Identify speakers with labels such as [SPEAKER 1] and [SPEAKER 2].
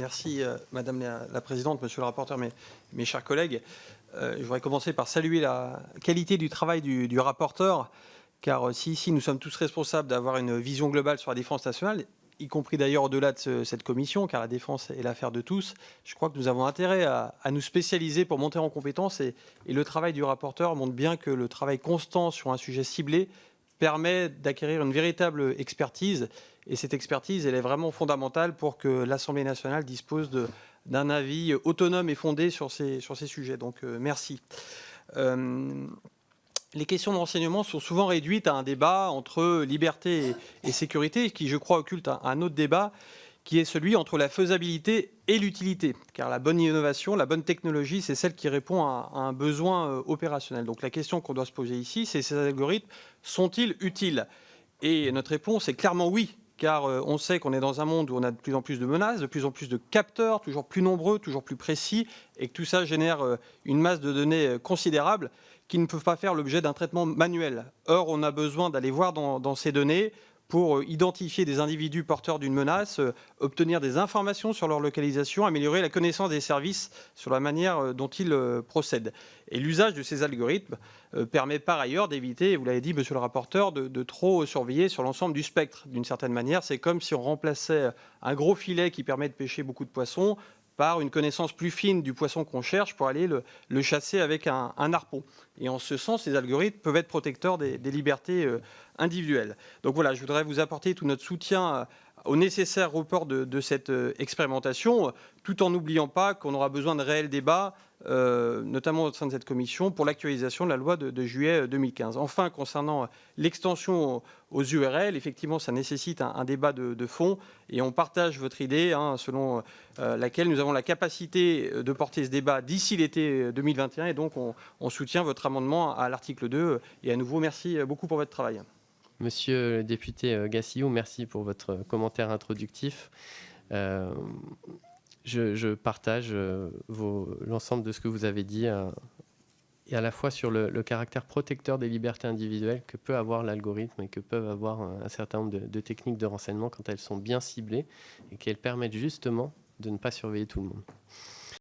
[SPEAKER 1] Merci, Madame la Présidente, Monsieur le rapporteur, mes chers collègues. Je voudrais commencer par saluer la qualité du travail du rapporteur, car si ici nous sommes tous responsables d'avoir une vision globale sur la défense nationale, y compris d'ailleurs au-delà de cette commission, car la défense est l'affaire de tous, je crois que nous avons intérêt à nous spécialiser pour monter en compétences, et le travail du rapporteur montre bien que le travail constant sur un sujet ciblé permet d'acquérir une véritable expertise. Et cette expertise, elle est vraiment fondamentale pour que l'Assemblée nationale dispose d'un avis autonome et fondé sur ces sujets. Donc, merci. Les questions de renseignement sont souvent réduites à un débat entre liberté et sécurité, qui, je crois, occulte un autre débat, qui est celui entre la faisabilité et l'utilité. Car la bonne innovation, la bonne technologie, c'est celle qui répond à un besoin opérationnel. Donc la question qu'on doit se poser ici, c'est ces algorithmes sont-ils utiles? Et notre réponse est clairement oui, car on sait qu'on est dans un monde où on a de plus en plus de menaces, de plus en plus de capteurs, toujours plus nombreux, toujours plus précis, et que tout ça génère une masse de données considérable qui ne peuvent pas faire l'objet d'un traitement manuel. Or, on a besoin d'aller voir dans ces données pour identifier des individus porteurs d'une menace, obtenir des informations sur leur localisation, améliorer la connaissance des services sur la manière dont ils procèdent. Et l'usage de ces algorithmes permet par ailleurs d'éviter, vous l'avez dit, monsieur le rapporteur, de trop surveiller sur l'ensemble du spectre. D'une certaine manière, c'est comme si on remplaçait un gros filet qui permet de pêcher beaucoup de poissons par une connaissance plus fine du poisson qu'on cherche pour aller le chasser avec un harpon. Et en ce sens, ces algorithmes peuvent être protecteurs des libertés individuelles. Donc voilà, je voudrais vous apporter tout notre soutien au nécessaire report de cette expérimentation, tout en n'oubliant pas qu'on aura besoin de réels débats, notamment au sein de cette commission, pour l'actualisation de la loi de juillet 2015. Enfin, concernant l'extension aux URL, effectivement, ça nécessite un débat de fond, et on partage votre idée, selon laquelle nous avons la capacité de porter ce débat d'ici l'été 2021, et donc on soutient votre amendement à l'article 2, et à nouveau, merci beaucoup pour votre travail.
[SPEAKER 2] Monsieur le député Gassillou, merci pour votre commentaire introductif. Je partage l'ensemble de ce que vous avez dit, et à la fois sur le caractère protecteur des libertés individuelles que peut avoir l'algorithme et que peuvent avoir un certain nombre de techniques de renseignement quand elles sont bien ciblées et qu'elles permettent justement de ne pas surveiller tout le monde.